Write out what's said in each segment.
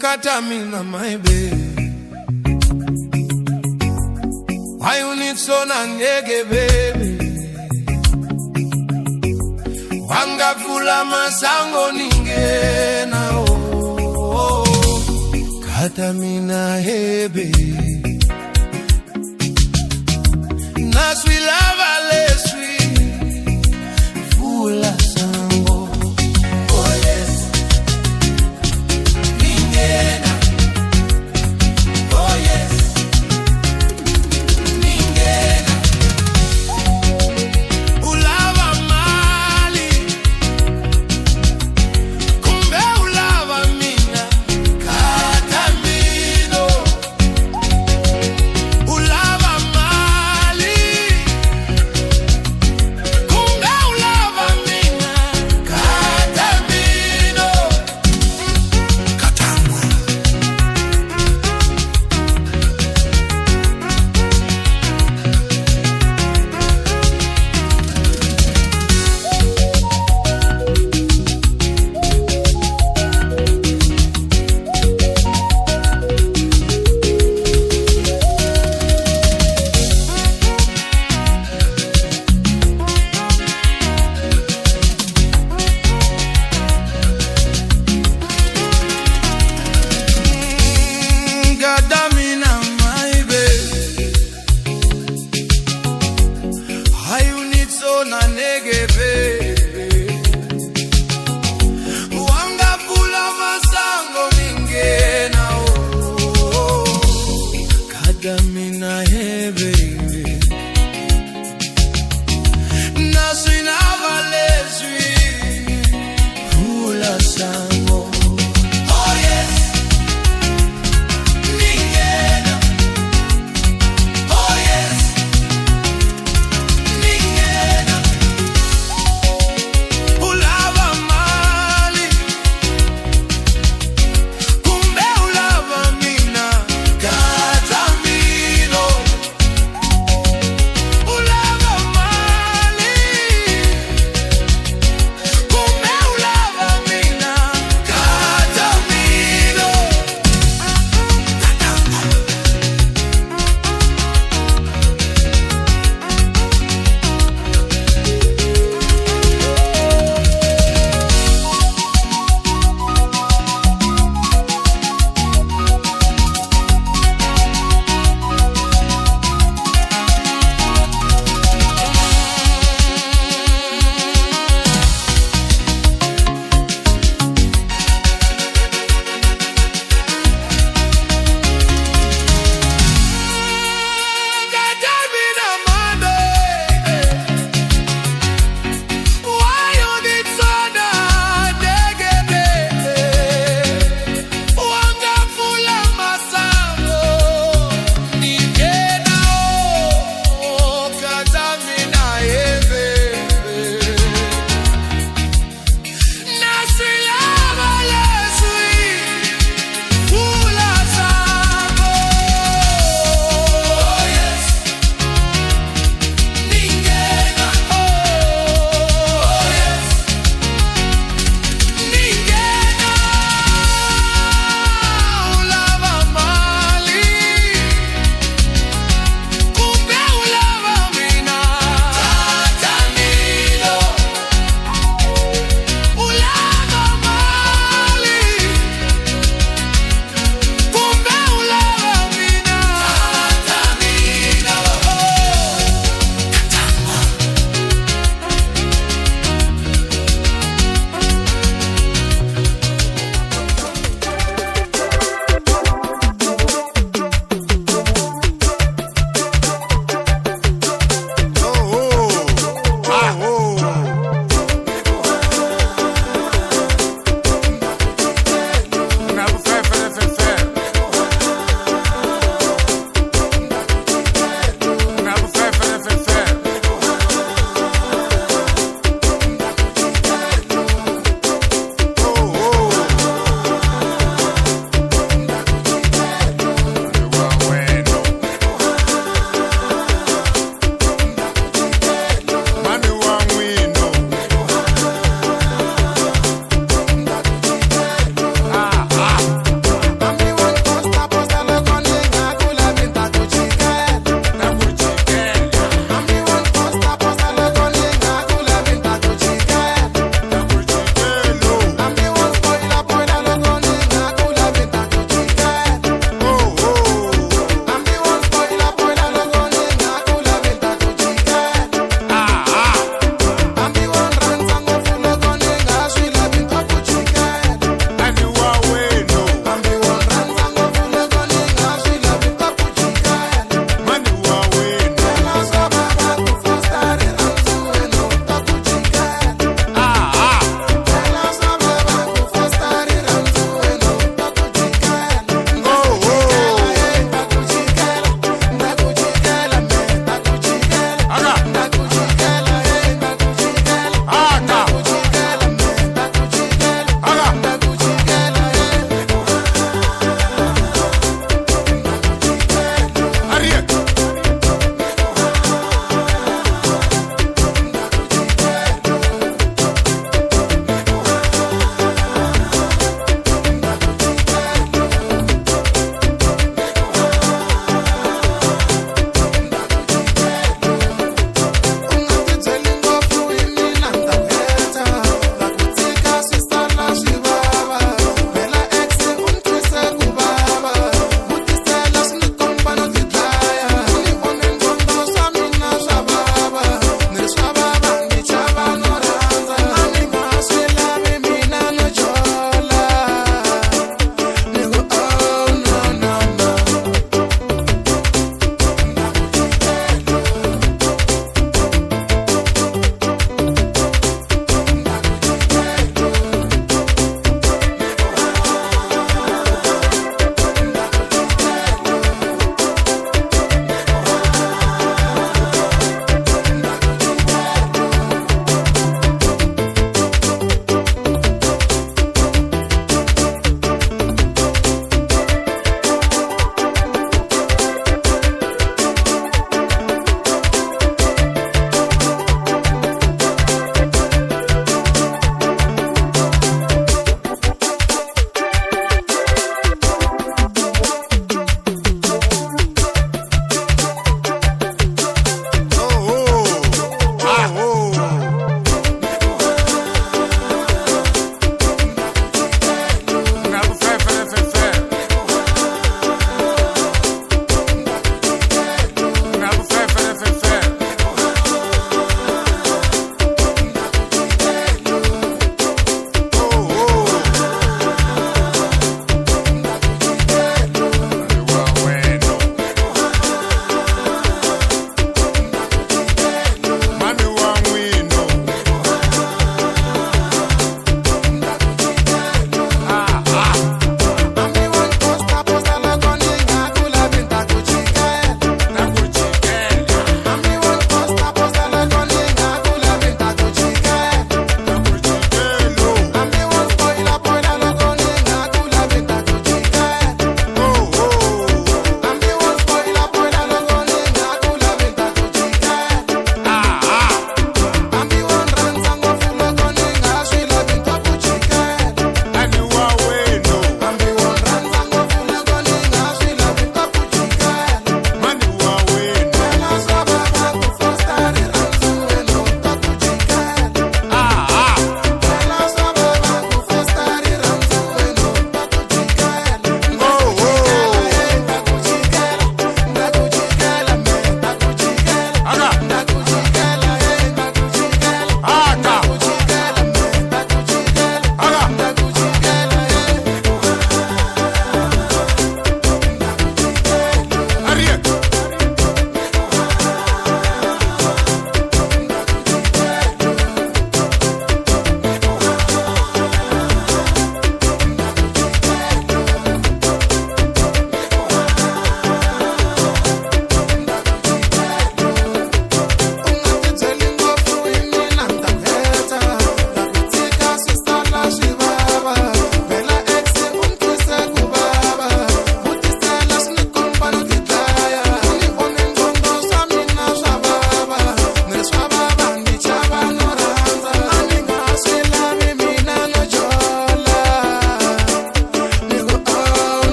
kata mina my baby. Why you need so nanyege baby? Wanga kula masango ningena oh. Kata mina hey baby. Na sweet lava le sweet fula sango. Oh yes. Ningena. Oh yes. Ningena. Ulava mali. Kumbe ulava mina. Kata mino. Ulava mali.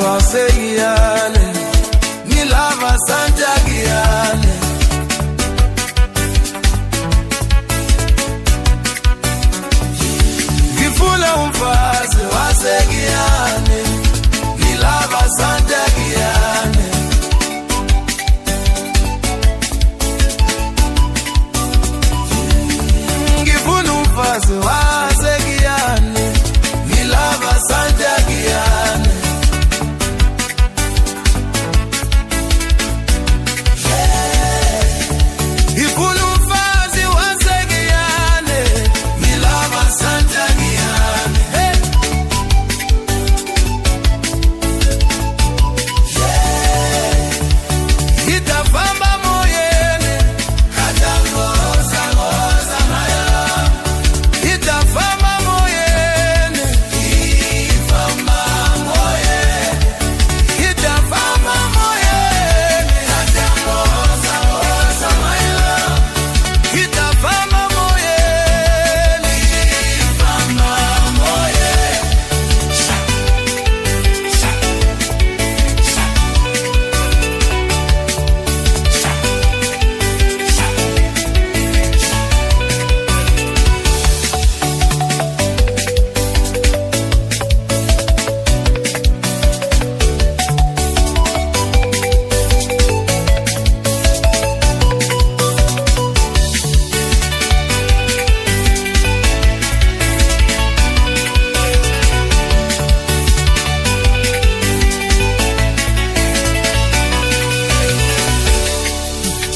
wasegiyane, ngilava santakiyane. Ngifuna umfazi wasegiyane, ngilava santakiyane. Ngifuna umfazi wasegiyane, ngilava santakiyane. Ngifuna umfazi wasegiyane, ngilava santakiyane. Ngitafamba moyeni, katangoza ngoza maya. Ngitafamba moyeni, ngifamba moyeni. Ngitafamba moyeni, katangoza ngoza maya. Ngitafamba moyeni, ngifamba moyeni.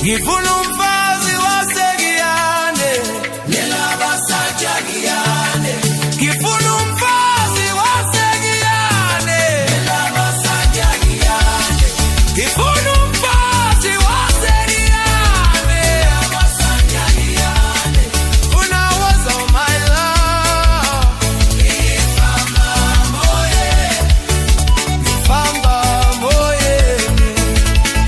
Ngifuna umfazi wasegiyane, ngilava santakiyane. Ngifuna umfazi wasegiyane, ngilava santakiyane. Ngifuna umfazi wasegiyane, ngilava santakiyane. Funa wazo my love, ngifamba moyeni, ngifamba moyeni,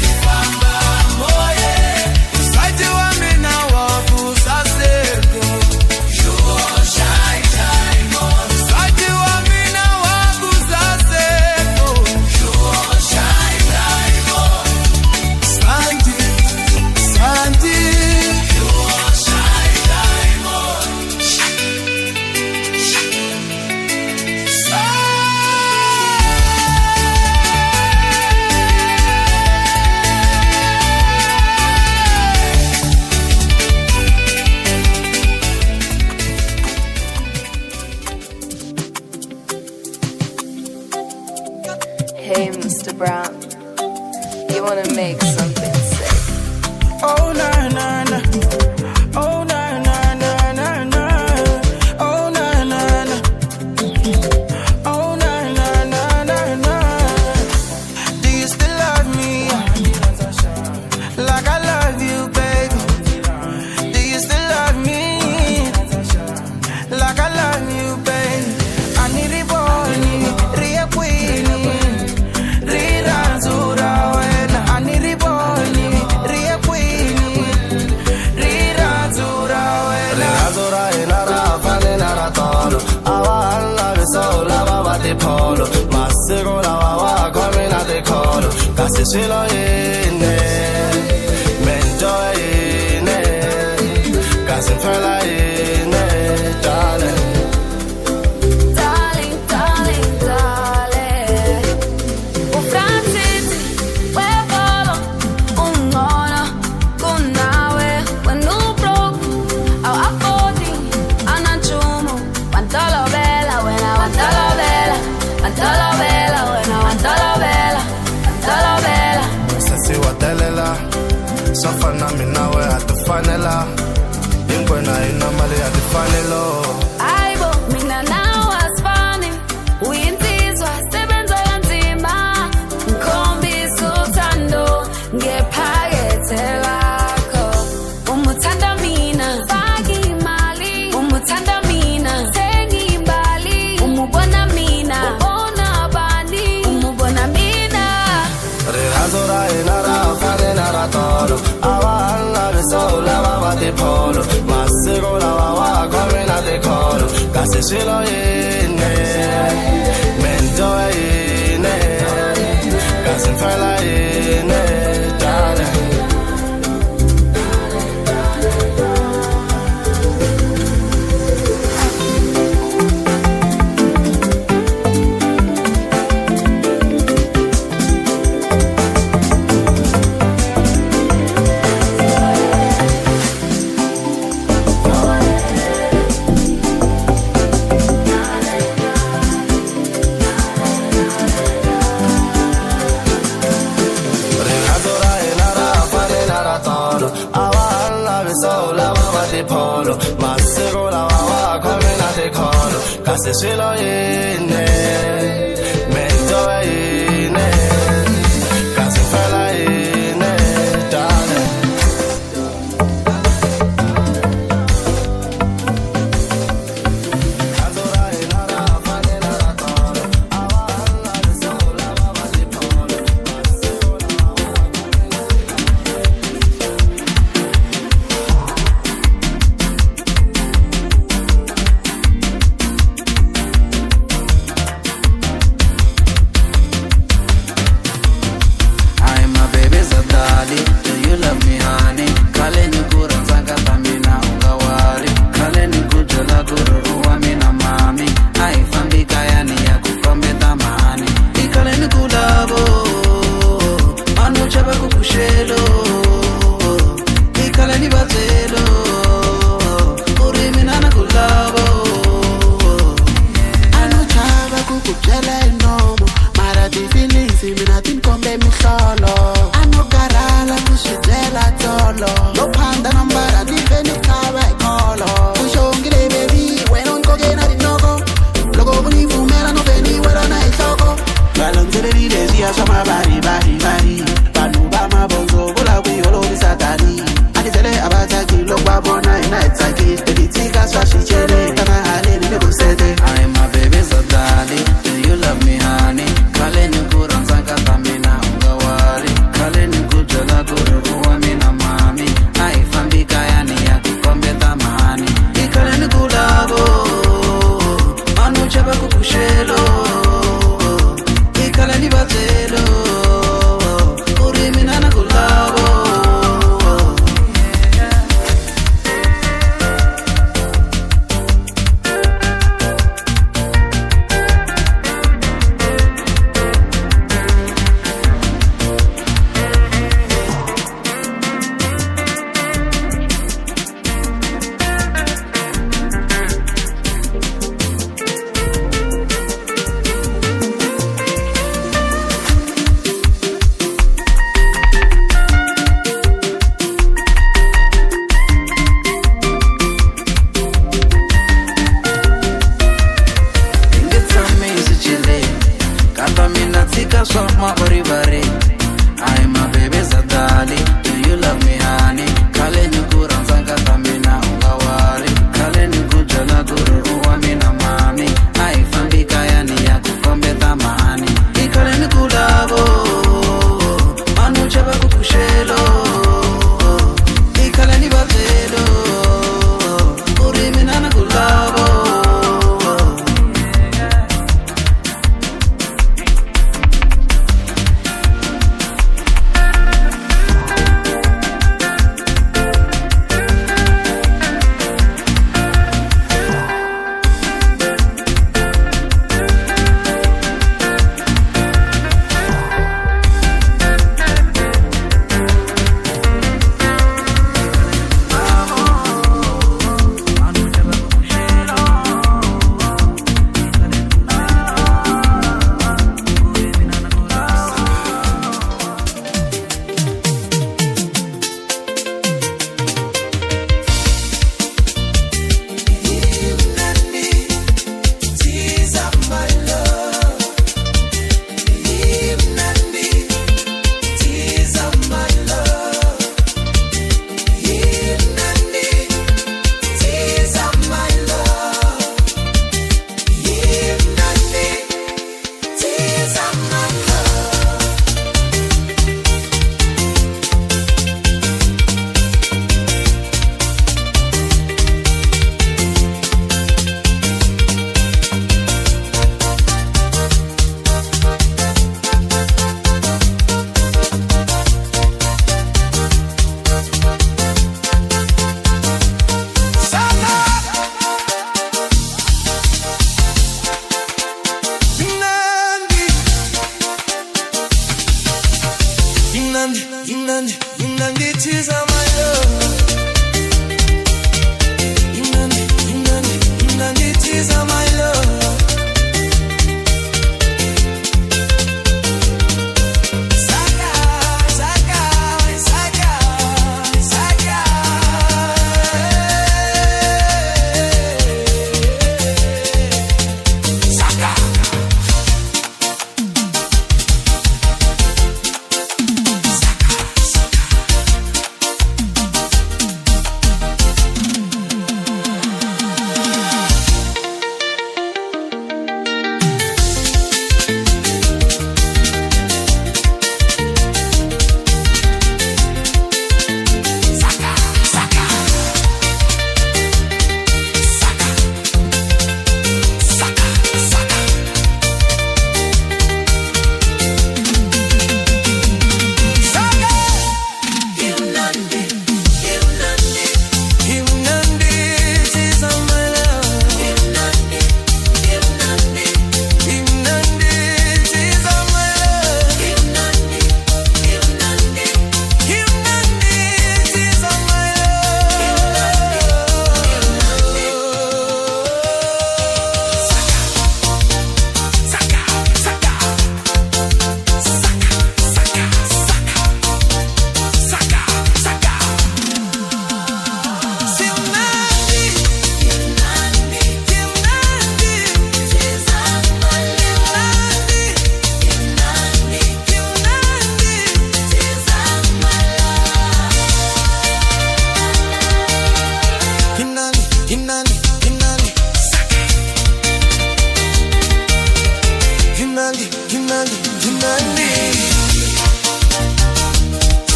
ngifamba moyeni. Saiti wami na wakusaseko, shine time on. Saiti wami na wakusaseko, shine time on. Santi, Santi, shine time on. Hey, Mr. Brown, you wanna make something sick? Oh na na na, oh na na na na na, oh na na na, oh na na na na na. Do you still love me like I love you, baby? Do you still love me like I love you, baby? I need it, boy, real queen. I need it, boy, real queen. Polo, masego la wawa come na de colo, casi chilo ine, mento ine, casi fela ine, darling. Darling, darling, darling. Ufransiti, webolo, ungona, kunawe, wenu broke, au apodi, anachumu, wantolo bella, wena wantolo bella, wantolo bella, wena wantolo bella, wantolo bella. Sasi watelela, sofana minawe atufanela, ingwena inamali atufanelo. Aibo, mina nawe asifani, uyinsizwa, sebenza kanzima, ngikhombisa uthando, ngephakethe lakho. Umuthanda mina, faka imali, umuthanda mina, thenga imbali, umubona mina, ubona bani, umubona mina. Rehazora inara fane nara tolo, awa sola baba de polo, masego la baba come na de colo, casi chilo ine, mento ine. Kasi swelo yene Mento yene Kasi fela yene Darling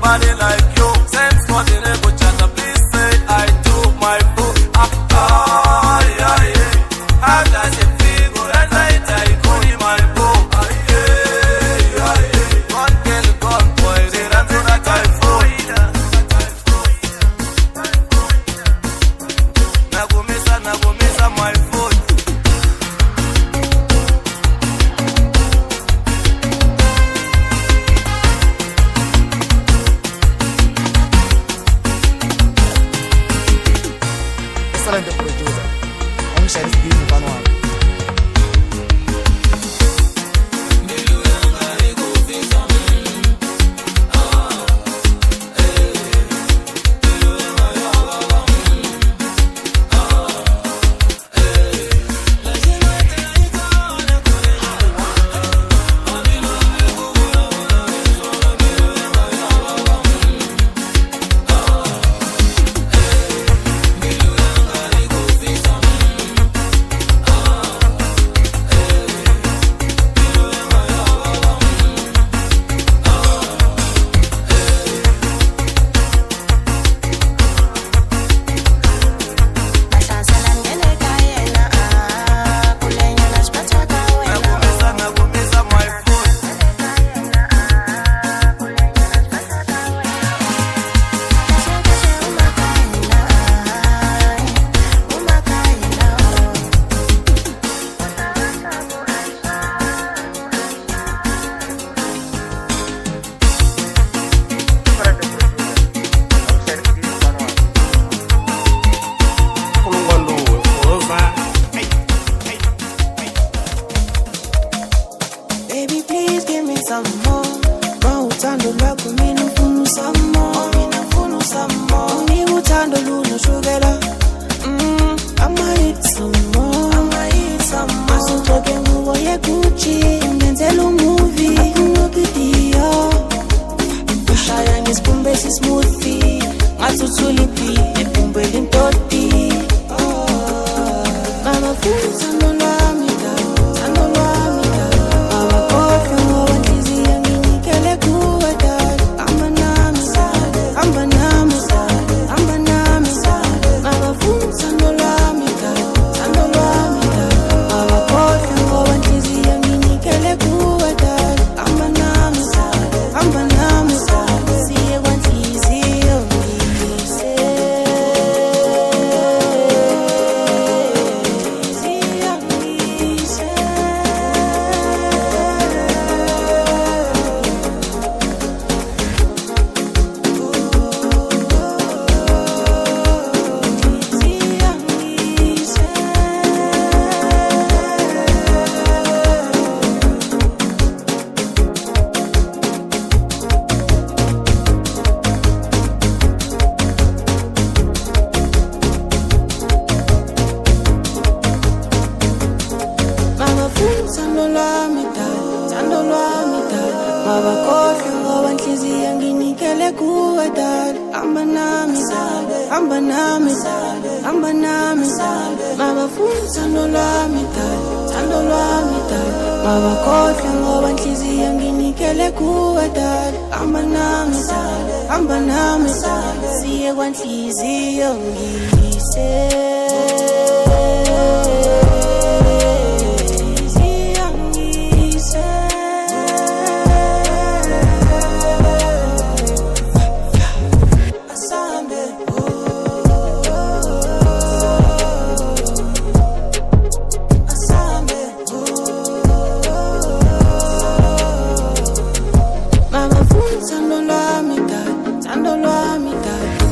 nobody like you. Sense for the rebel chata, please say I do my boo. How does it feel? As I die, call my boo. One girl gone, boy, they run to the typhoid. Nagumisa my food. Excelente producer. Sheriff B mfano wako. Baby, please give me some more. Mawuthando lwakho mina ufuna some more. Mina ufuna some more. Unika uthando lunoshukela. I'ma eat some more. I'ma eat some more. Asugcoke ngubo yeGucci, ngenzela movie. Afuna video. Ushaya ngesibumbe smoothie. Ngathuthula ibeat, ebumbela intoti. Mama ufuna uthando lwami, uthando lwami.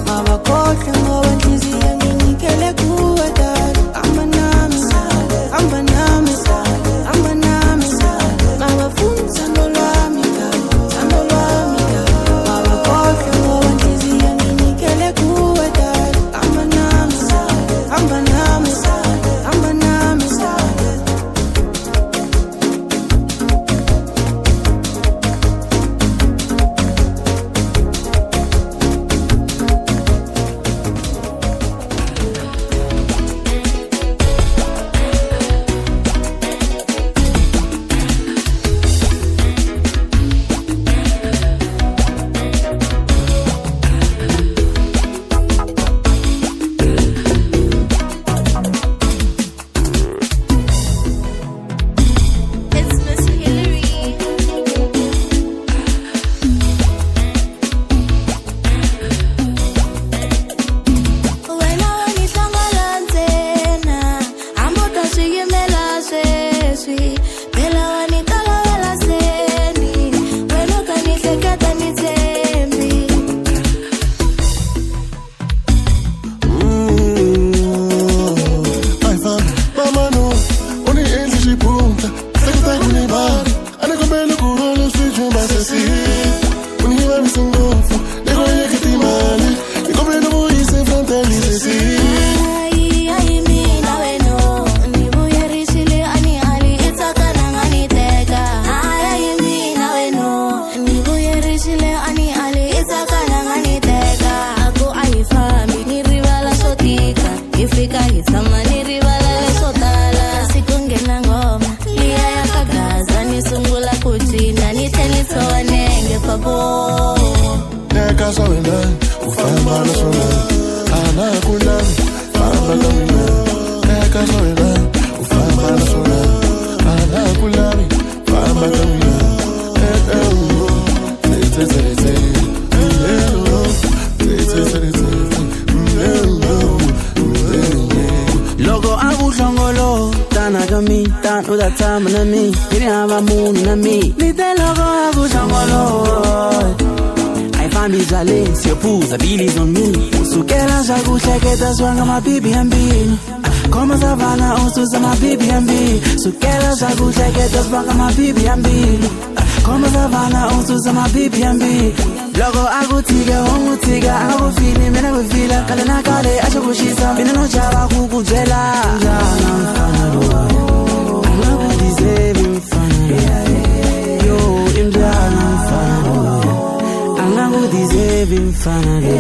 Mabakhohlwe ngoba inhliziyo nginikele kuwe dad. Amba nami sawena ufamba nasona ana kulami famba kamina kaka sawena ufamba nasona ana kulami famba kamina Logo abuhlongolo tana kami tan udathamba nami ngihamba muni nami nite logo abuhlongolo ayifambi jale siyophuza billies on me usukela zakuhleketa zwanga mabibi yambini Koma savana usuza mabibi yambini sukela zakuhleketa zwanga mabibi yambini Koma savana usuza mabibi yambini Logo akutika ungutика akufini mina kufila kale nakale ashokushisa mina nojaba kukujela njana mfana lo angakudeserve mfana yo imjana mfana lo angakudeserve mfana lo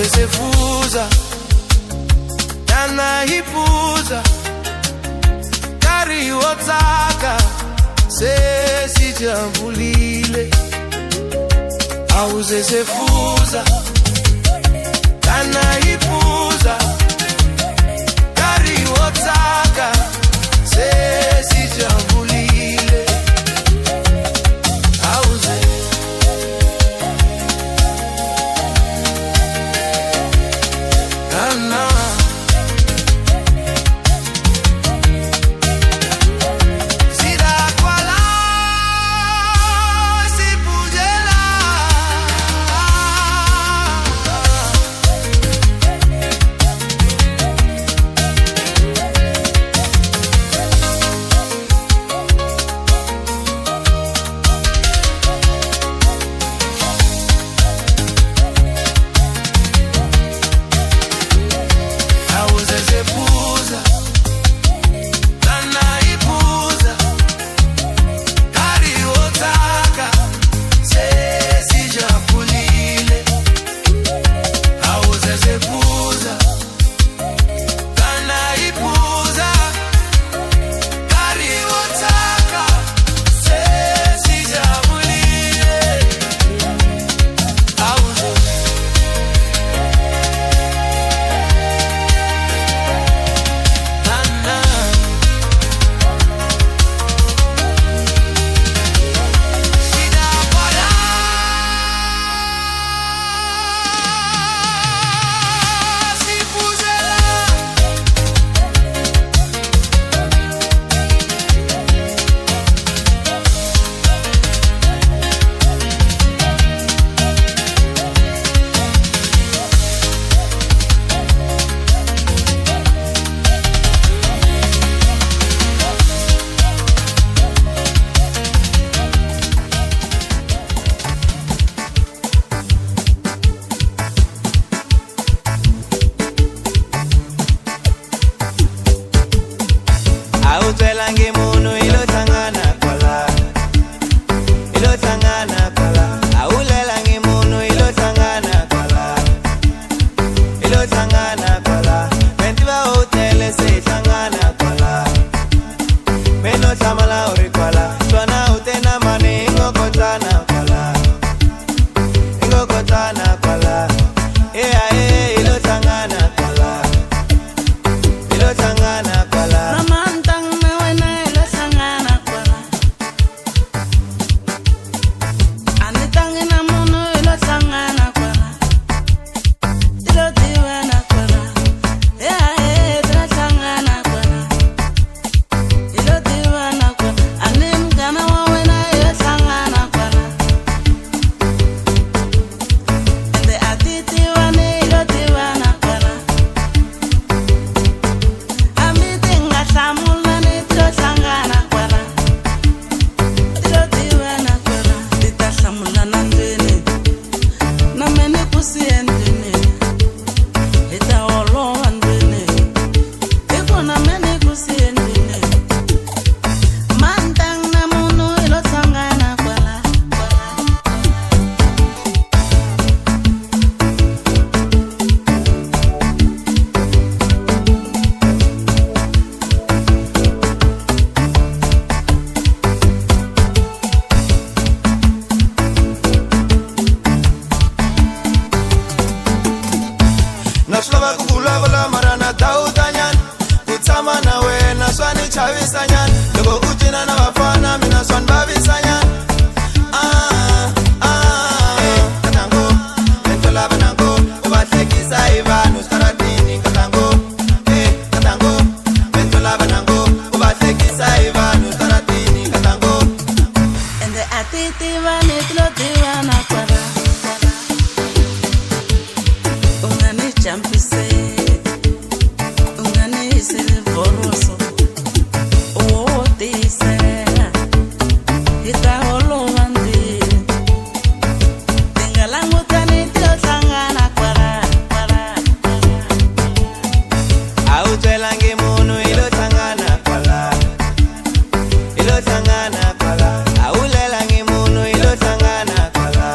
sefuza yana hipuza kari wotaka sesi jambulile auze sefuza yana hipuza kari wotaka sesi jambulile auze Ilo tangana Autelangi munu ilo tangana kwala, ilo tangana kwala. Aulelangi munu ilo tangana kwala,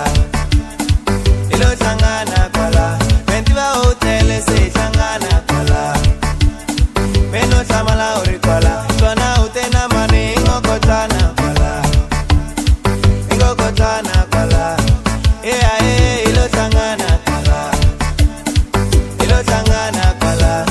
ilo tangana kwala. Mentiba hotel se tangana kwala, meno samala ori kwala. Sona utena mani ngokotana kwala, ngokotana kwala. Ilo tangana kwala, ilo tangana kwala.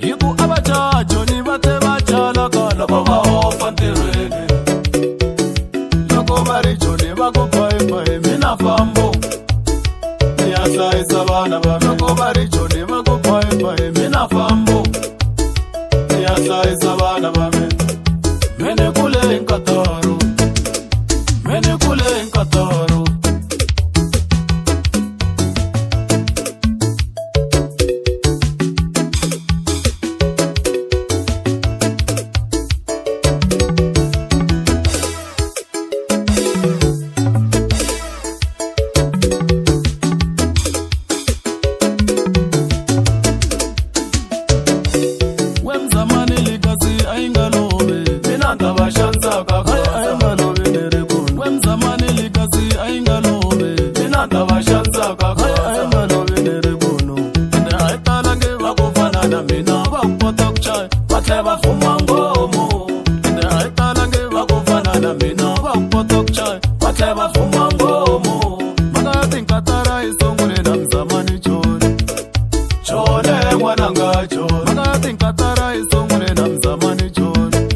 Yiku abacha Johnny bate bacha la kala baba. ndaba shansa kaka ayingalobe nerebunu wemzamani likasi ayingalobe mina ndaba shansa kaka ayingalobe nerebunu ende ayitala nge bakufana na mina bakupota kuchaya batle bafuma ngomo ende ayitala nge bakufana na mina bakupota kuchaya batle bafuma ngomo makati nkatara isongule na mzamani chone chone mwananga chone makati nkatara isongule na mzamani chone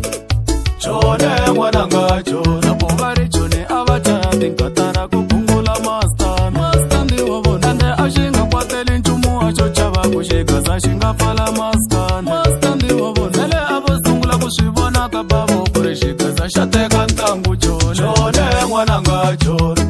chone mwananga chone napovare chone avachati nkatara kupungula mastandi wavonande ashinga kwateli nchumu acho chava kushikaza shingafala mastandi wavonele avosungula kuswivona kabavo kuri shikaza shateka ntangu chone chone mwananga chone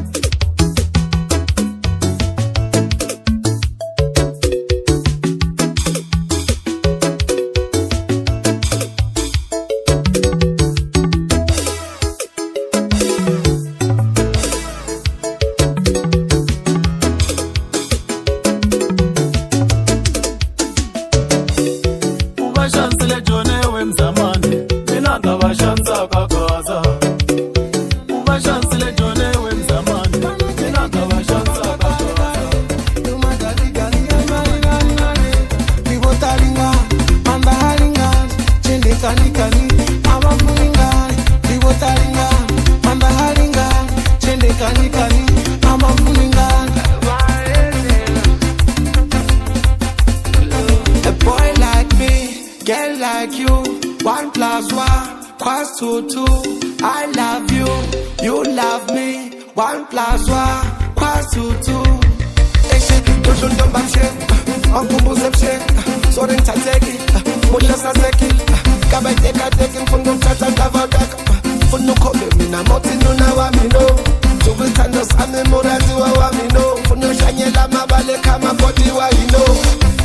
Ubashansile jone wemzamani mina ndabashansa kakaza ubashansile jone wemzamani mina ndabashansa kakaza Divotaringa, mandaharinga, chendekanikani, amafuningani. Divotaringa, mandaharinga, chendekanikani, amafuningani. A boy like me, girl like you, 1 + 1 = 2. I love you, you love me, 1 + 1 = 2. Ndomba mshek, ankumbuze mshek, sore ngithatheki, mudla saseki, kabayeka teki mfundo mthatha ngavadaka, mfundo khombe mina mothi nuna wami no, zokuthanda sami murazi wami no, mfundo shanyela mabale kama body wayino,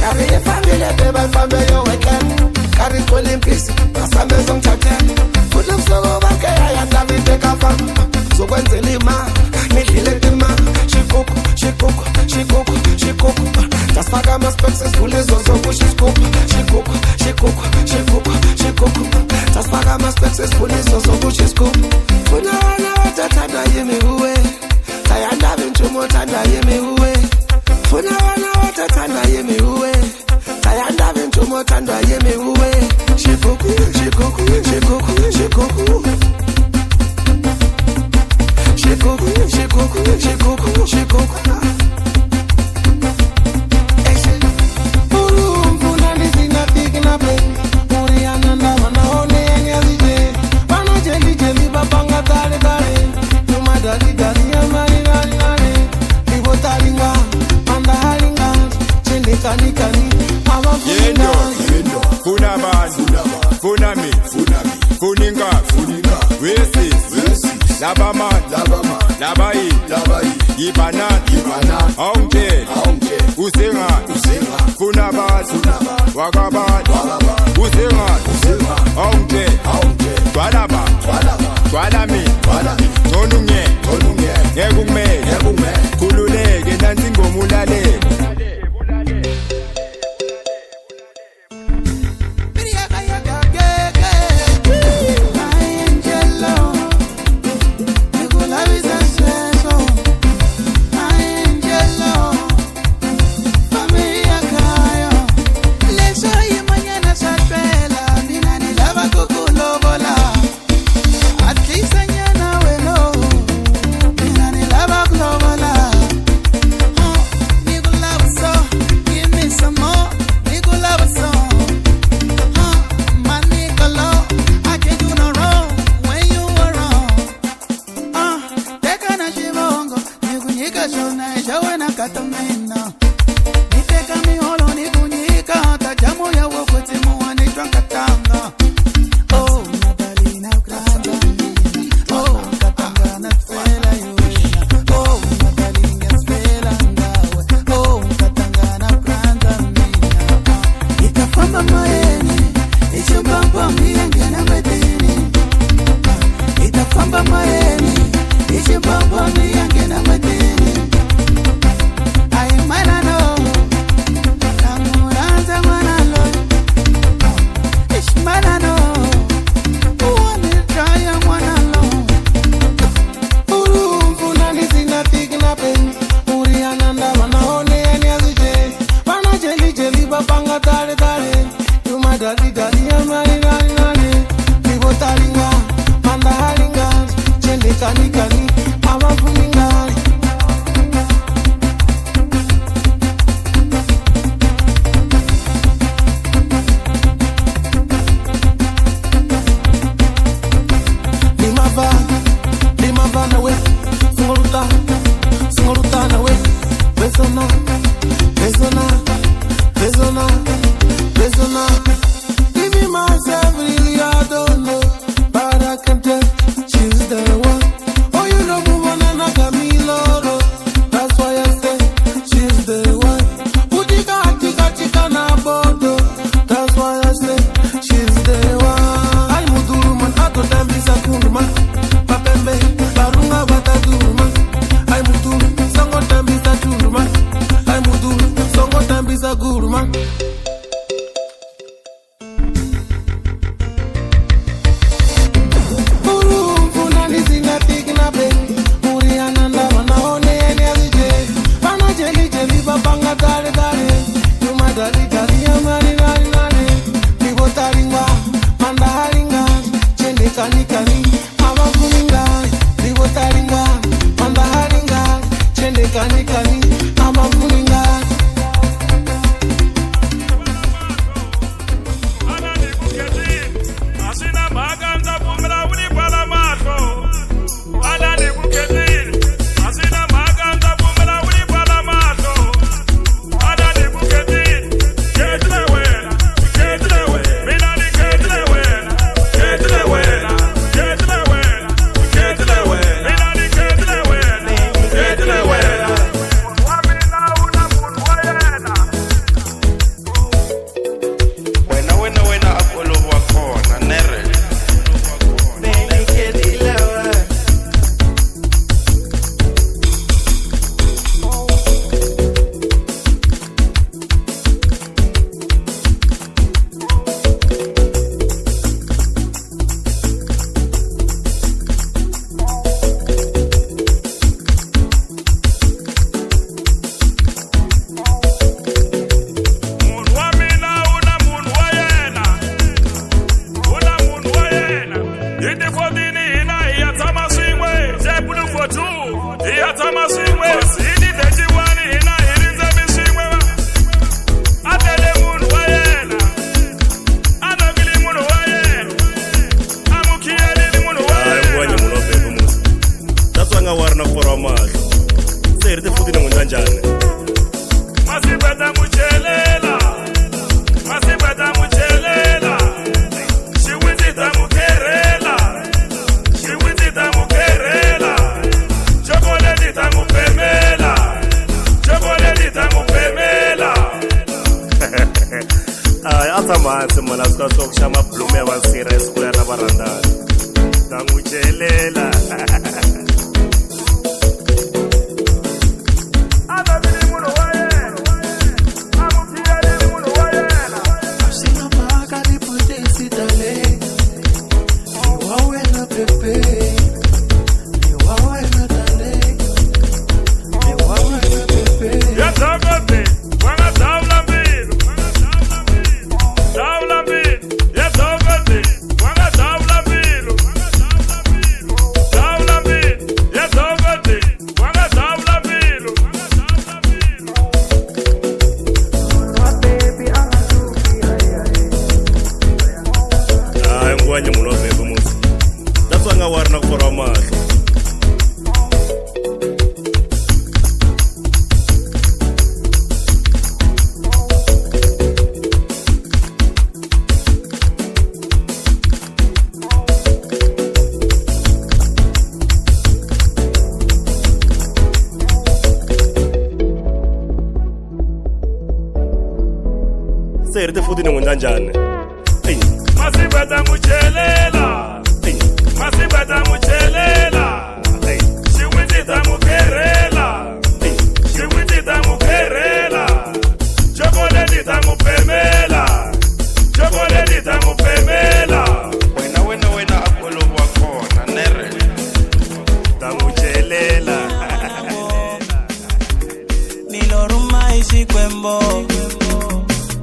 kari efamile beba fambe yo weekend, kari kwelimpisi, basame zongithathela, mfundo msoko bakhe ayandavite kafa, zokwenzela ima, ngidlile tima, shikuku, shikuku, shikuku, shikuku, tasifaka ama-specs esivule zozokusho isikuku, shikuku, shikuku, shikuku, shikuku, tasifaka ama-specs esivule zozokusho isikuku, funa wona watathanda yimi uwe, tayandaba intshumo othanda yimi uwe, funa wona watathanda yimi uwe, tayandaba intshumo othandwa yimi uwe, shikuku, shikuku, shikuku, shikuku, shikuku, shikuku, shikuku, shikuku. Yendo, funa bani, funa mi, funinga, wesi, labaman, labai, ibanan, aunque, usengan, funa bani, wagaban, usengan, aunque, twalaba, twalami, tonunye, negume, kululeke nansi ngomulale. At least I kani amakuninga libotaringa mambaharinga chende kani kani amakuninga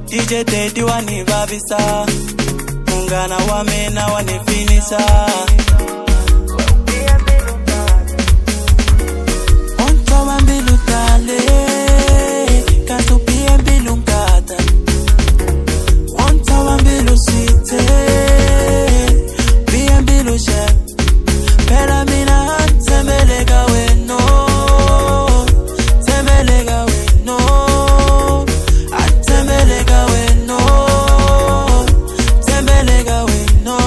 DJ Teddy wanivavisa Mungana wamena wanifinisa Onto wambilu tale Katupie mbilu nkata Onto wambilu site Pie mbilu she Pera mina tembelega weno Tembelega weno Tembelega weno Tembelega weno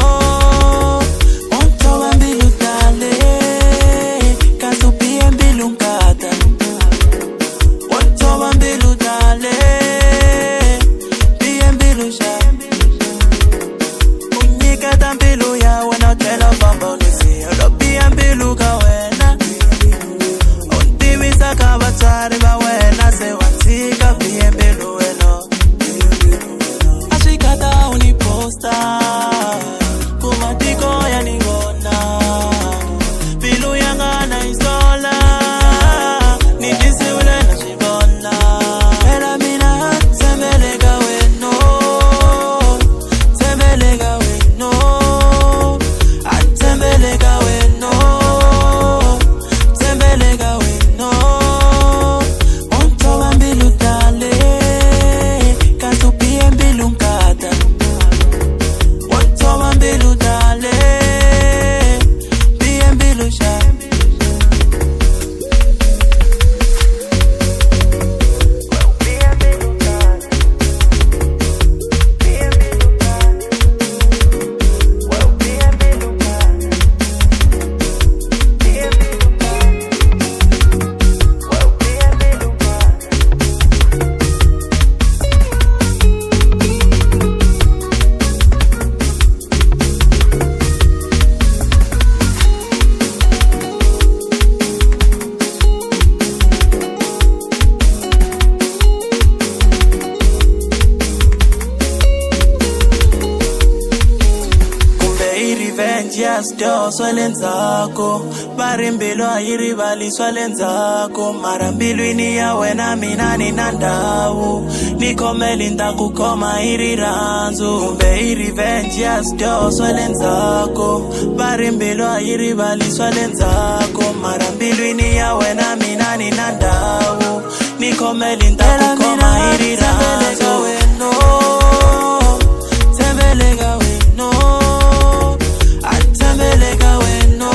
siyazidoswa lenzako Barimbilwa ayirivaliswa lenzako Marambilwini ya wena mina ninandawu Nikomeli ndakukoma iriranzu Kumbe irevenge yazidoswa lenzako Barimbilwa ayirivaliswa lenzako Marambilwini ya wena mina ninandawu Nikomeli ndakukoma iriranzu Tembeleka weno Tembeleka weno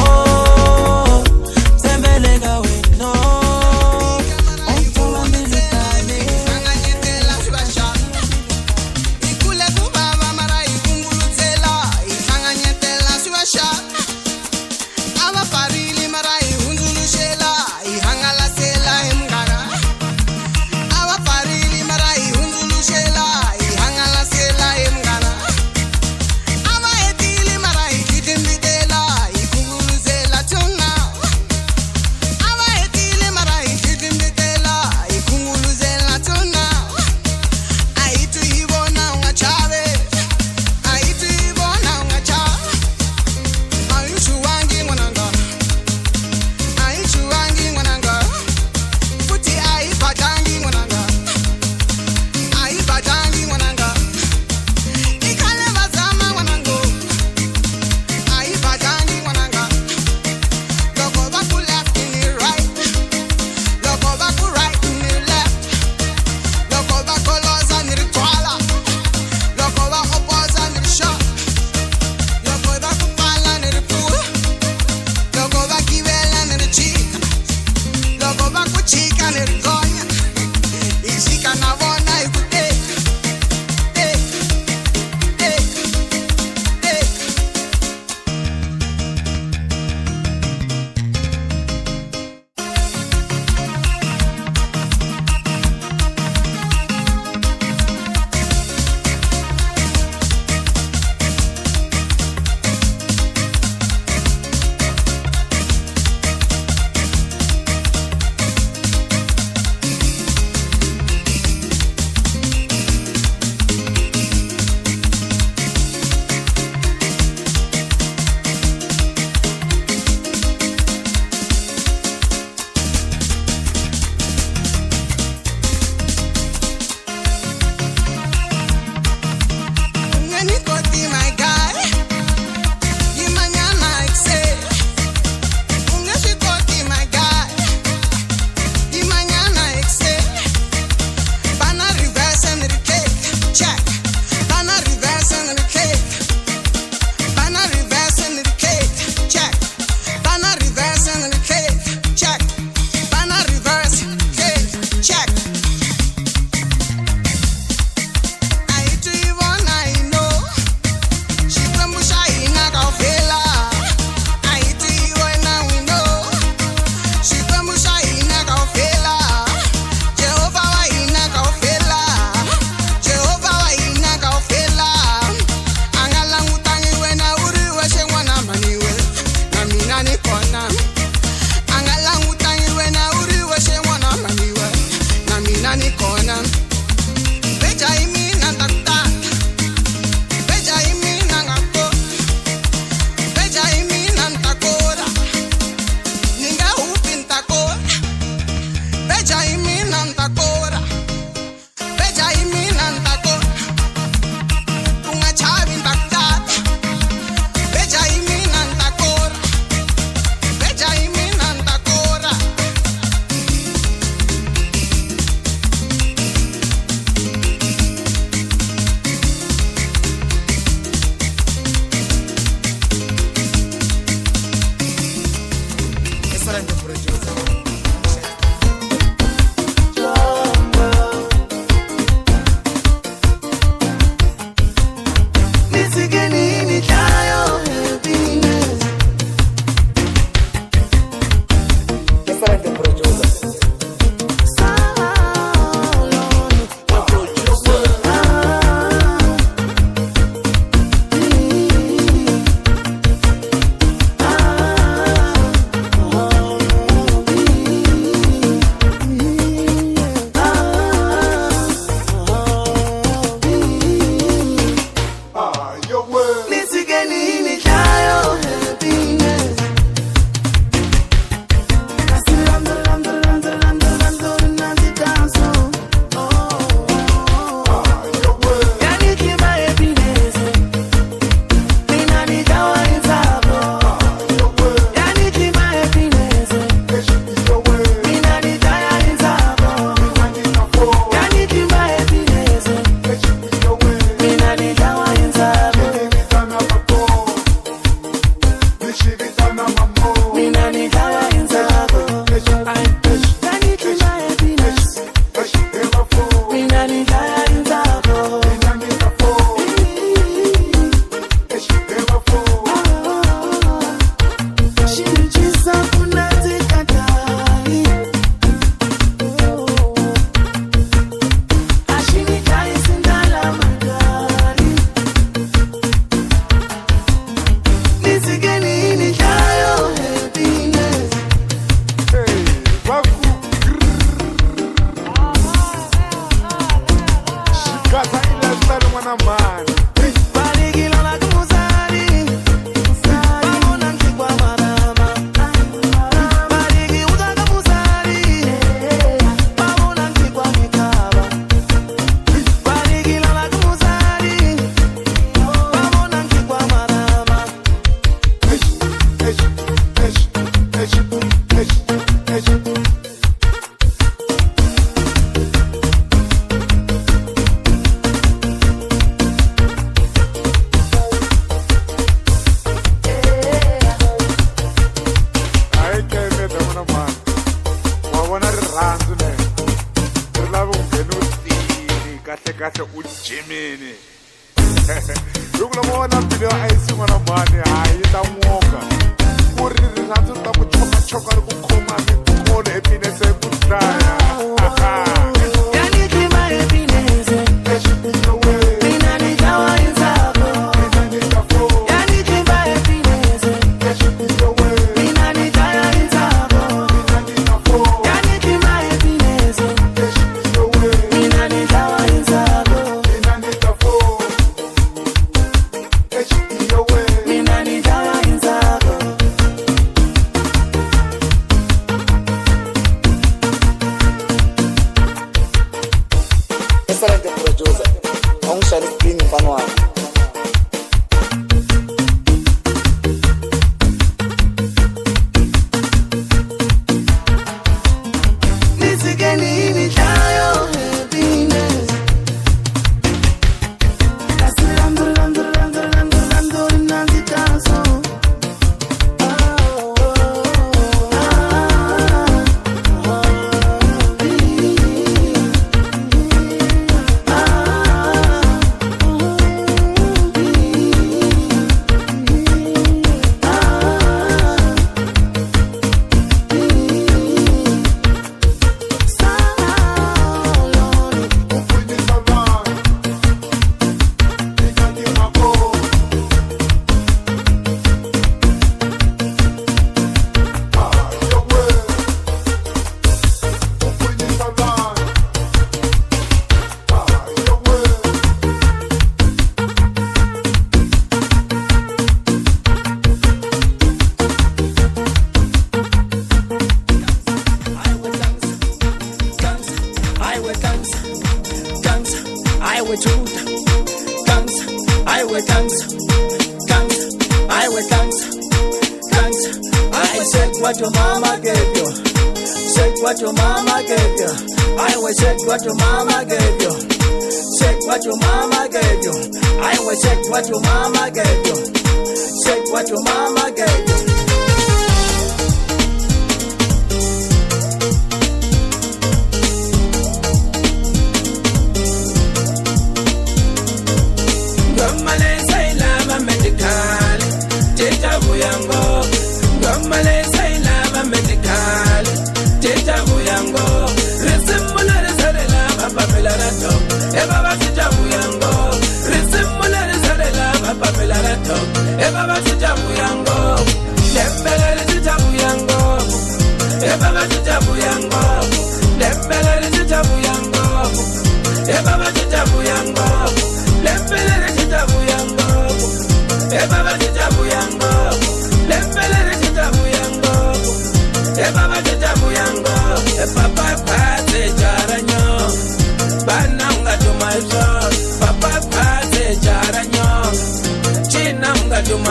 Tembeleka weno Ontola militane Anganyetela swasha Ikule kubaba mara ikumbulutela Anganyetela swasha Ava parili mara ihunzulushela Ihangala sela hemgara Ava parili mara ihunzulushela kahle ujimini loko lo vona video a yi sungula mani hayi ta n'woka ku ri rirhandzu ta ku chokachoka ri ku khoma mikolo epinese ku dlaya Excelente producer, un shiny screen mfano wako. What your mama gave you. Shake what your mama gave you. I will shake what your mama gave you. Shake what your mama gave you. I will shake what your mama gave you. Shake what your mama gave you.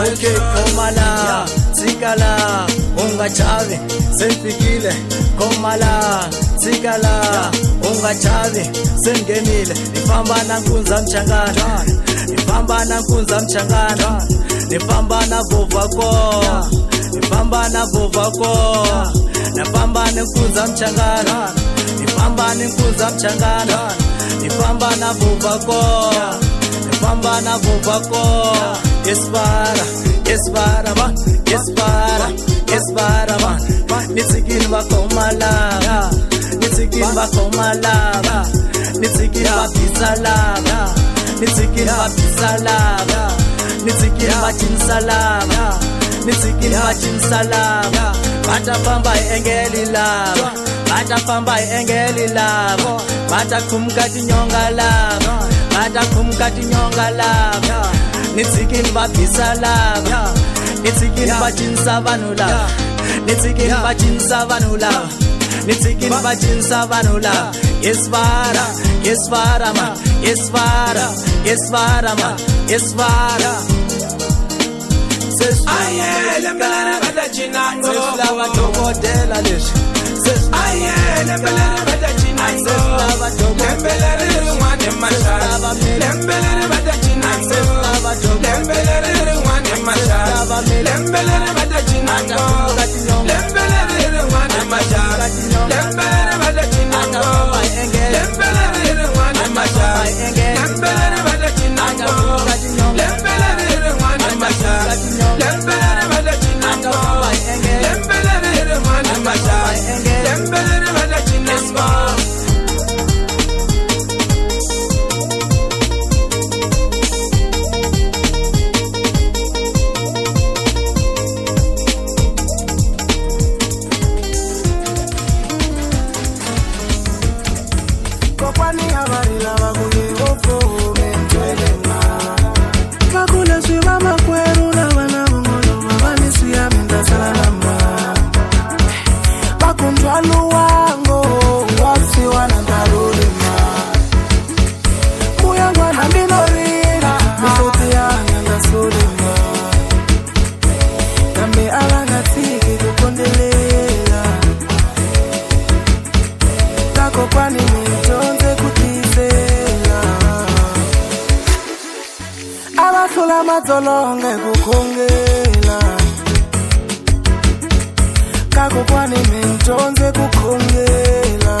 Okay, komala, tsikala, unga chavi, senfikile. Komala, tsikala, unga chavi, sengenile. Nifamba na nkunza mchangana, nifamba na nkunza mchangana, nifamba na vovako, nifamba na vovako, nifamba na nkunza mchangana, nifamba na nkunza mchangana, nifamba na vovako, nifamba na vovako. Espara, espara man, espara, espara man. Nitsigin ba komala, nitsigin ba komala, nitsigin ba bisalaba, nitsigin ba bisalaba, nitsigin ba jinsalaba, nitsigin ba jinsalaba. Bata pamba engeli lava, bata pamba engeli lava, bata kumkati nyonga lava, bata kumkati nyonga lava. Nitsigin ba bisalaba, nitsigin ba jinsavanula, nitsigin ba jinsavanula, nitsigin ba jinsavanula. Espara, espara man, espara, espara man, espara. Ay, chinango Seslava dokotela leswi aye lembelere bata chinango Seslava dokotela lembelere ringwane mashara lembelere bata chinango lembelere ringwane mashara lembelere bata chinango lembelere ringwane mashara lembelere bata chinango lembelere ringwane mashara lembelere bata chinango lembelere ringwane mashara lembelere bata chinango lembelere ringwane mashara lembelere bata chinango Kokwani abarila bakuye ofo mentwelema Bakule swiba makweru na bana bongolo babanisi ya minda salalama Bakuntwalu wango wapsi wanandarulima Muya wana minorina Mifoti ya nanda sulima Kambe alangatiki kukondelela Kako kwani mintonze kutizela Abathula mazolonge kukhongela Kako kwani mintonze kukhongela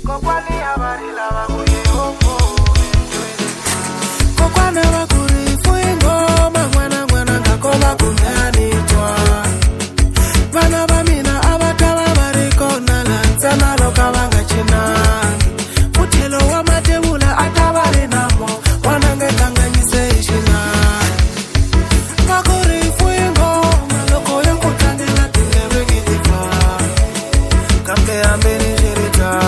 Kokwani abarila bakuye ofo Kokwana bakuri fuingoma mwana ngako bakundanitwa Bana bamina abataba bariko nalanzana loka bangachinani Utilo wa matebula atabari namo wanange kanganyise ishinani Bakuri fuingoma loko yonkutangela tingewe gidifa Kambe ambeni jirita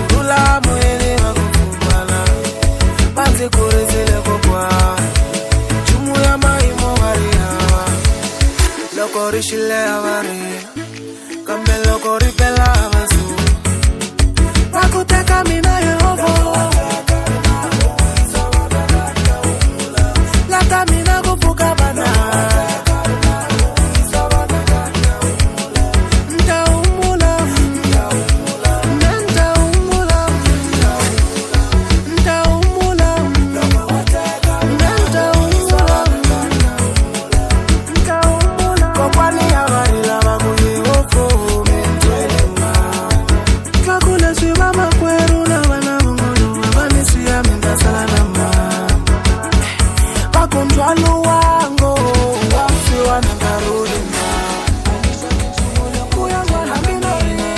Urula mwene wakufumbala Panzi kurizile kukwa Chumu ya maimo wari hawa Loko rishile havari Kambe loko ripela havasu Wakuteka mina yehovo Lata mina kufuka bana Ntaumula Kokwani abarila bakuye ofo mentwelema Bakule swiba makweru na bana bongolo babanisi ya minda salalama Bakuntwalu wango wapsi wanandarulima Kuya wana minorina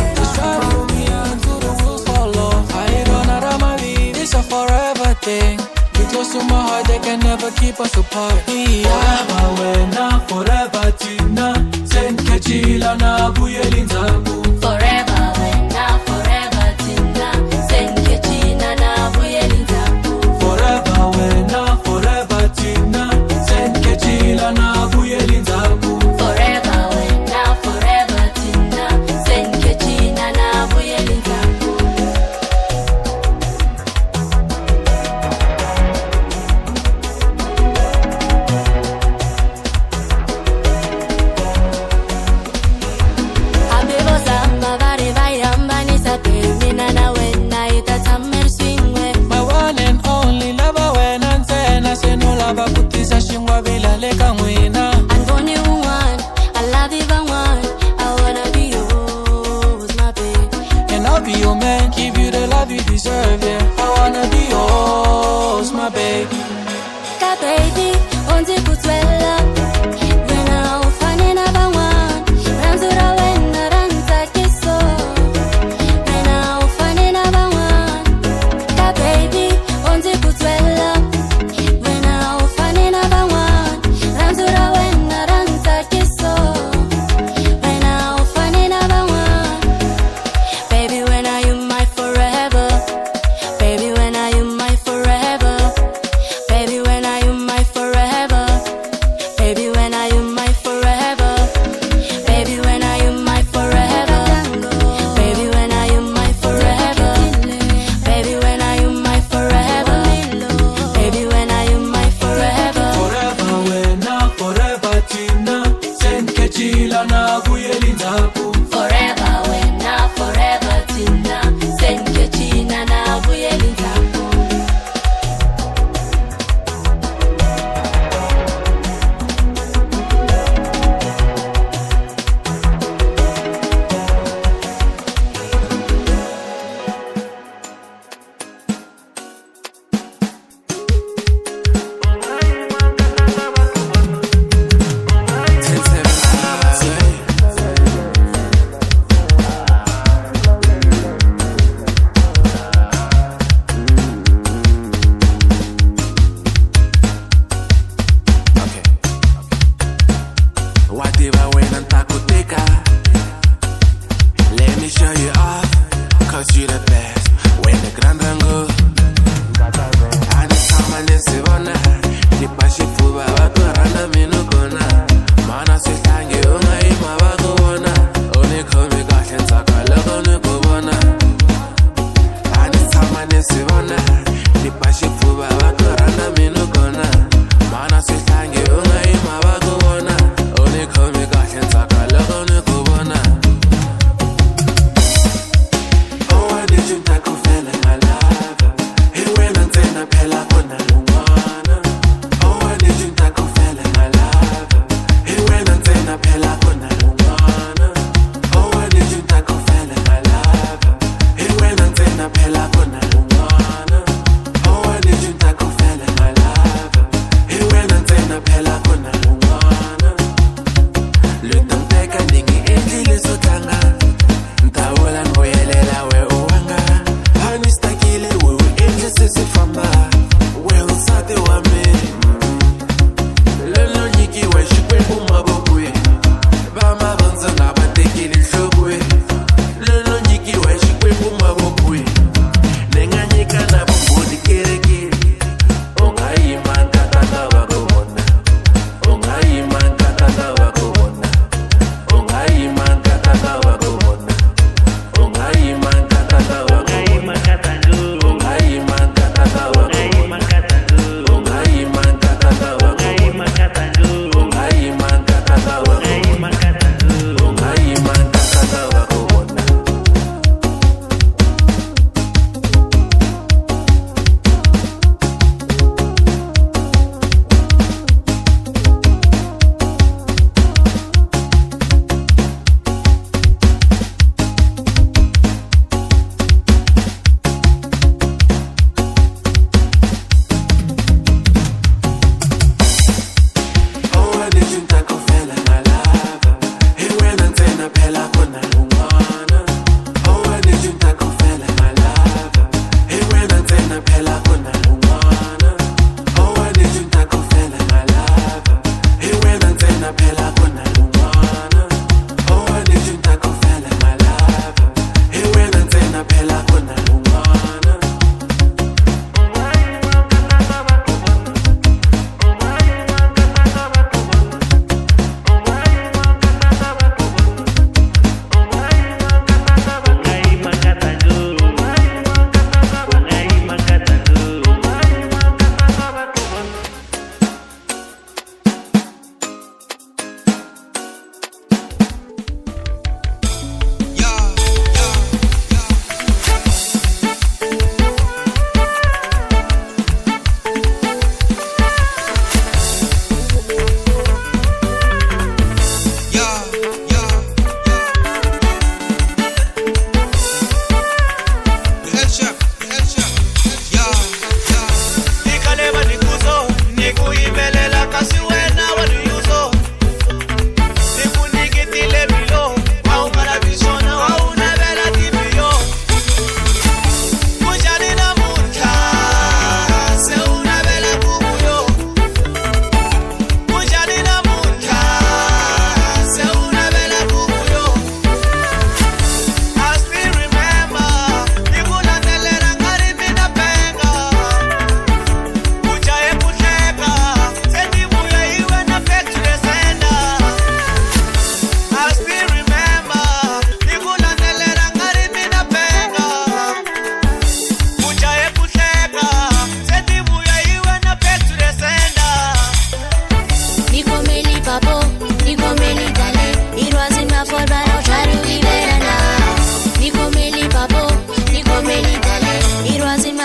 It's a forever thing. You're close to my heart, they can never keep us apart. Forever wena, forever tina. Senke chila na buyeli nzaku. Forever wena, forever tina. Senke china na buyeli nzaku. Forever wena, forever tina. Senke chila na buyeli nzaku. Forever wena, forever tina. Senke china na buyeli nzaku. My one and only lover when I say no lava kutisa shingwa bila leka mwina. I'm gonna you one, I love you by one. I wanna be yours, my babe. And I'll be your man, give you the love you deserve, yeah. I wanna be yours, my baby. Ka baby, onzi kutwela. Wena ufane na by one. Ramzura wena ranza kiso. Wena ufane na by one. Ka baby, onzi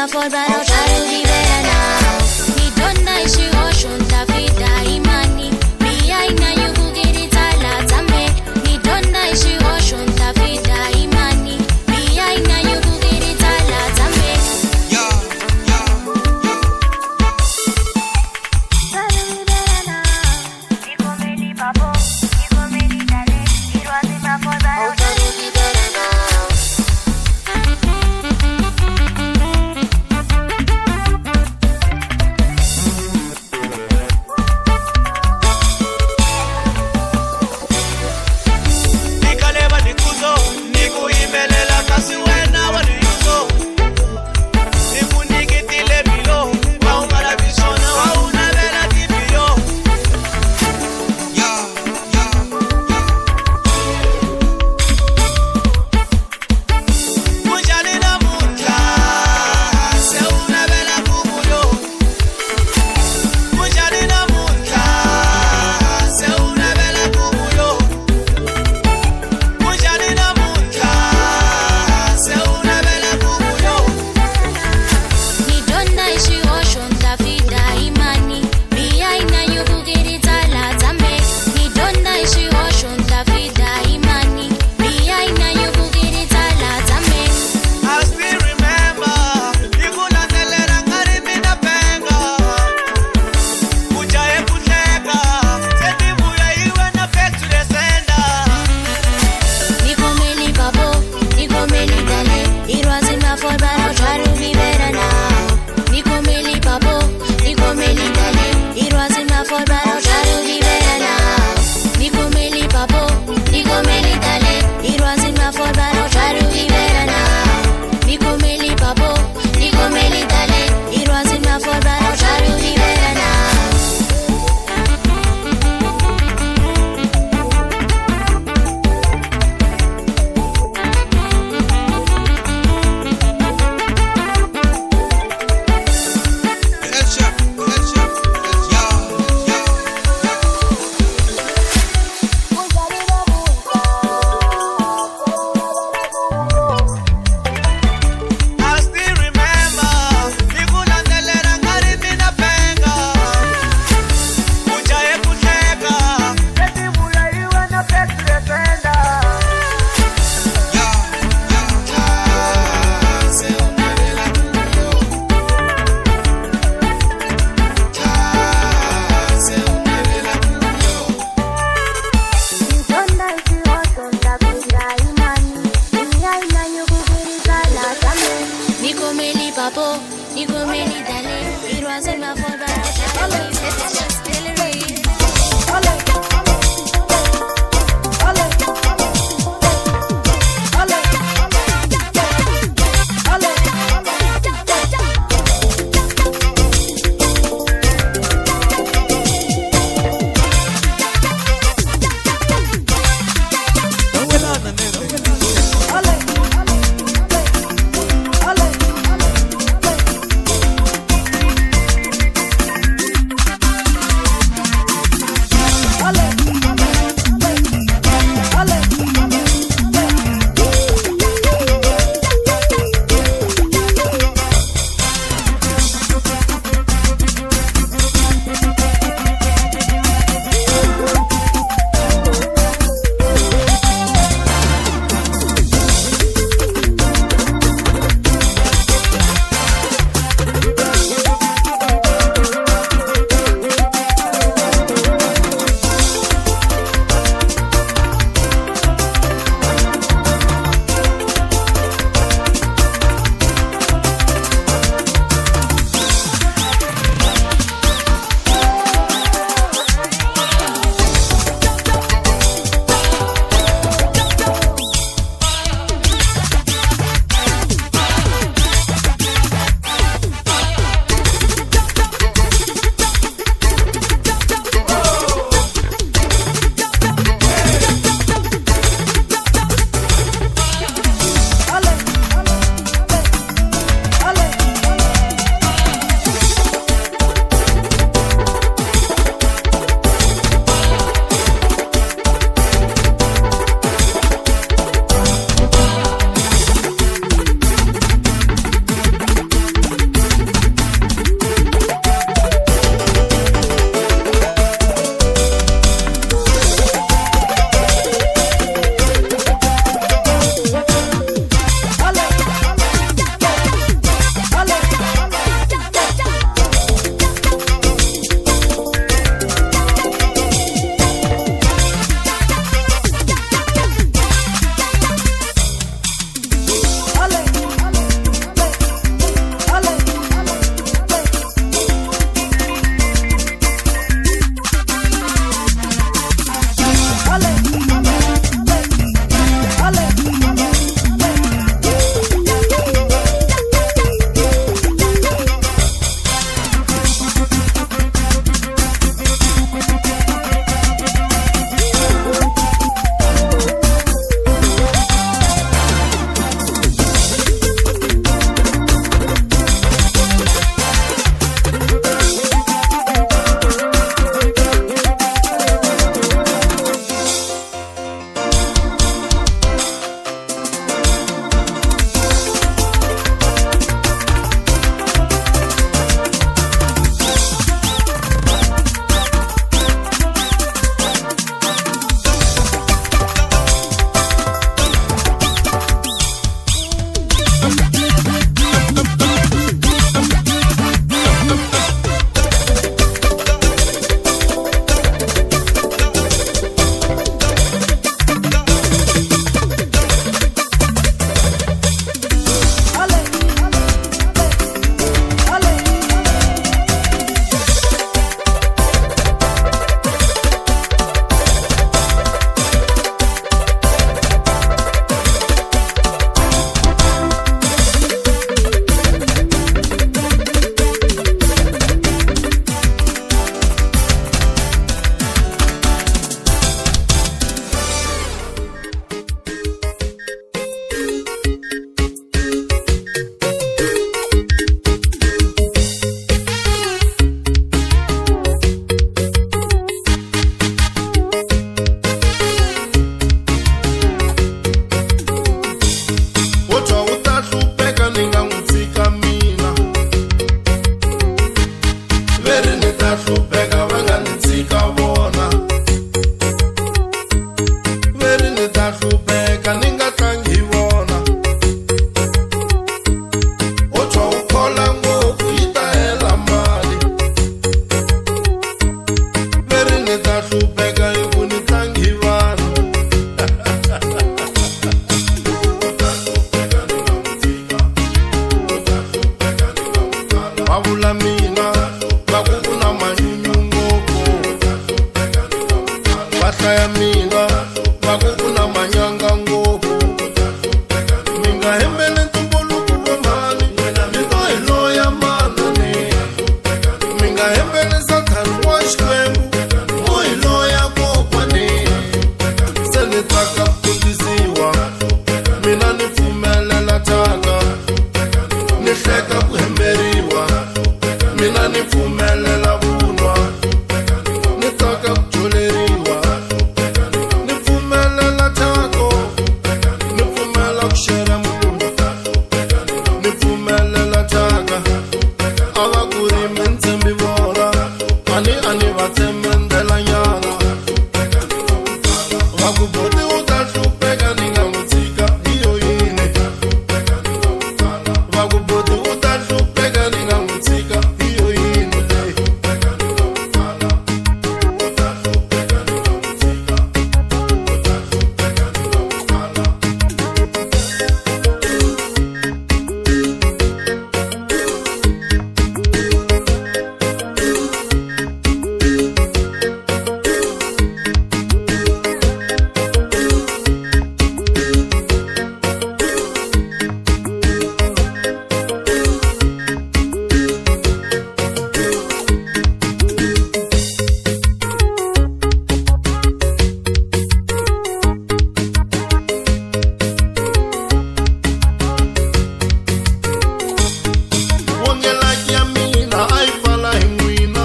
for but I'll try to be better now. Me don't nice you ocean tafita imani. Me aina you go get it alata me. Me don't nice you ocean tafita imani. Me aina you go get it alata me. Yeah, yeah, yeah. Try to be better now. Nico me li papo, Nico me li dale. It was in my for but I'll try to be better now. Bobo, you go many darling. It wasn't my fault, but it's just Hillary. vula mina vakuku na manyunyu ngopfu va hlaya mina vakuku na manyanga ngopfu mi nga hembele ntumbuluko wa mani mi to hi loya manani mi nga hembele Sathane wa Xikwembu mo hi loya kokwani se ni tsaka ku dyisiwa mina ni pfumelela taka ni hleka ku hemberiwa mina ni pfumelela vunwa ni tsaka ku joleriwa ni pfumelela thako ni pfumela ku xera munhu ni pfumelela thaka a va ku ri mi ntshembi vona ani va tshembendela nyana va ku boti u ta hlupheka ni nga n'wi tshika hi yo yini va ku boti u ta hlupheka ni nga n'wi tshika hi yo yini wongelaki ya mina a yi pfala hi n'wina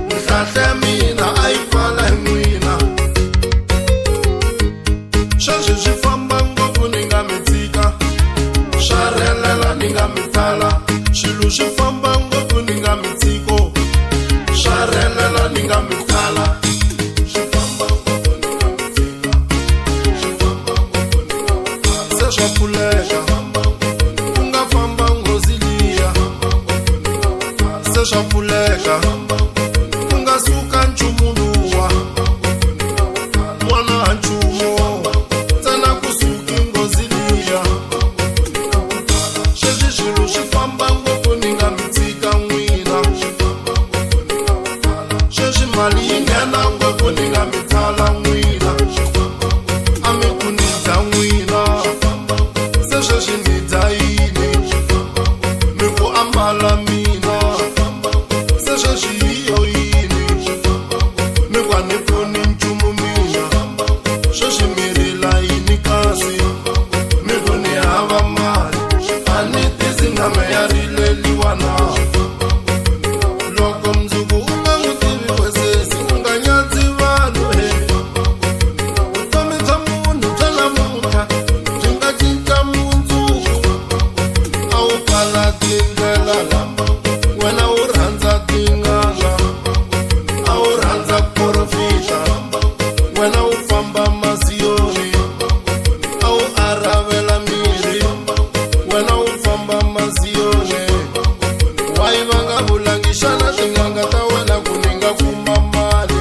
nhlahla ya mina a yi pfala hi n'wina sweswi swi famba ngopfu ni nga mi tshika swa relela ni nga mi tala swilo swi famba ngopfu ni nga mi tshiko swa relela ni nga mi tala swi famba ngopfu ni nga mi tshika swi famba ngopfu ni nga mi tala se swa pfuleka ku nga famba nghozi liya se swa pfuleka ku nga suka nchumu luwa n'wana ha nchumu ntsena ku suki nghozi liya sweswi swilo swi famba ngopfu ni nga mi tshika n'wina sweswi mali yi nghena ngopfu ni nga mi thala n'wina a mi ku ni dya n'wina se sweswi ni dya yini mi ku ambala mina se sweswi hi yo yini mi ku a ni pfuni nchumu mina sweswi mi rila yini kasi mi ku ni hava mali a ni tisi na me ya rileliwa na loko mundzuku u nga n'wi tivi wesesi u nga nyadzi vanhu he vutomi bya munhu bya namuntlha byi nga cinca mundzuku a wu pfala tindlela wena u rhandza tinganga a wu rhandza ku profita wena u famba masiyoni a wu aravela miri wena u famba masiyoni wayi va nga vulangi xana tinganga ta wena ku ni nga kuma mali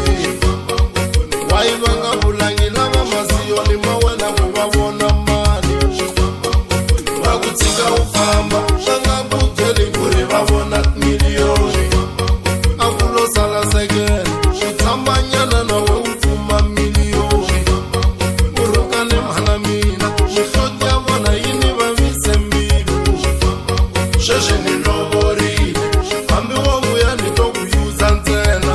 wayi va nga vulangi lava masiyoni ma wena ku va vona mali va ku tshika u famba va nga ku byeli ku ri va vona miliyoni a ku lo sala sekele u tshambanyana na we u pfuma miliyoni u rhuka ni mhana mina mihloti ya vona yi ni vavise mbilu sweswi ni lovorile hambi wo vuya ni to ku yuza ntsena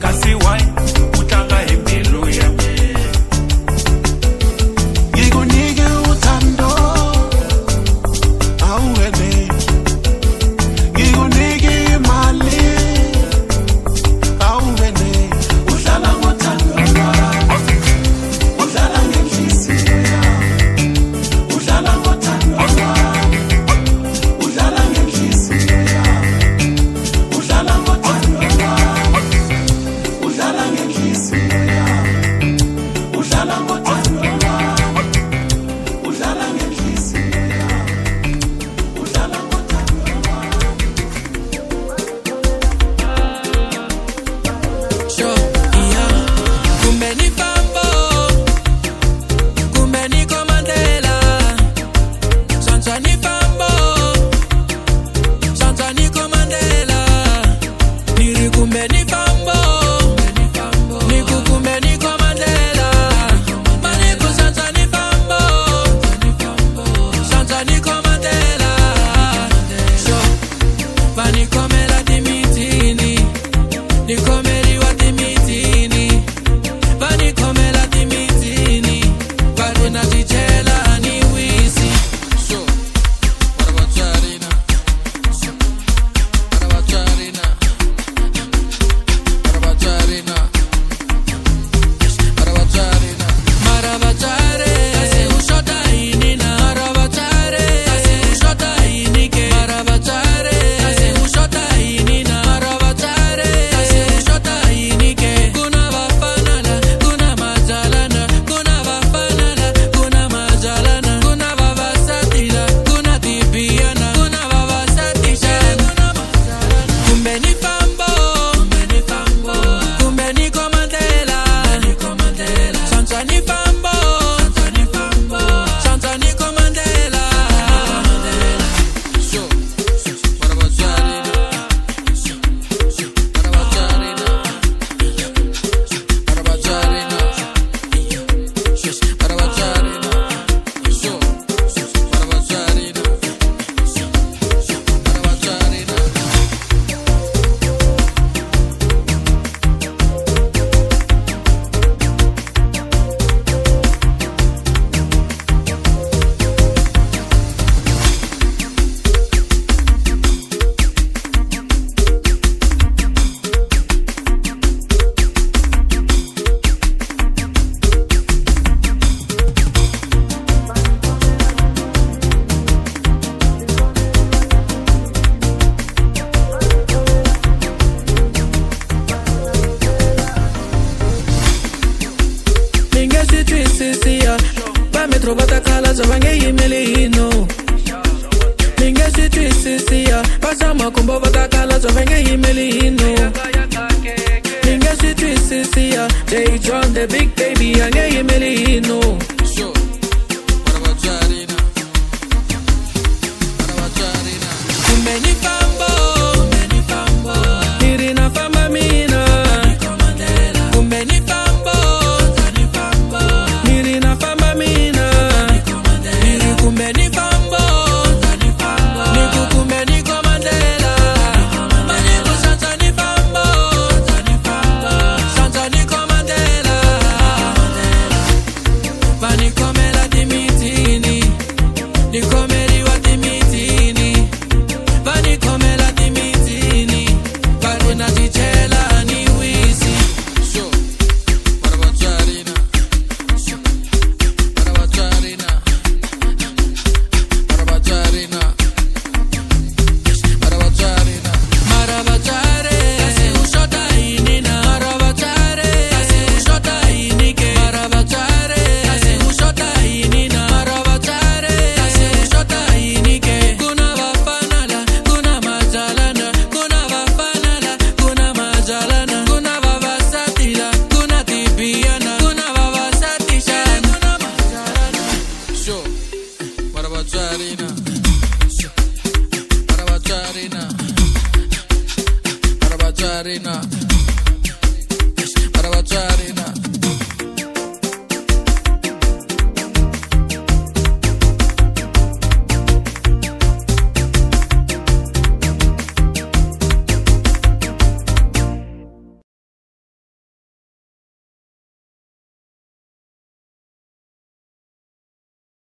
Kasi why utanga quattro batakala zavange yimelino Ninge si twisisia Pasama kumbo batakala zavange yimelino Ninge si twisisia Jay John the big baby ange yimelino Sure Parabajarina Kumeni fambo Irina famba mina Kumeni fambo Irina famba mina Iri kumeni fambo Niku kumeni komandela Maniku santani fambo Santani komandela Panikomela dimitini Nikomeri wa dimitini Panikomela dimitini Paruna tichela ni wisi Sure Parabajarina Parabajarina Parabajarina Parabajarina Marabajare Asi ushota inina Marabajare Asi ushota inike Marabajare Asi ushota inina Marabajare Asi ushota inike Kuna vafanala Kuna majalana Kuna vafanala Kuna majalana Kuna vavasatila Kuna tibiana Kuna vavasatisha Kuna majalana Sure Parabajarina Parabajarina Parabajarina Parabajarina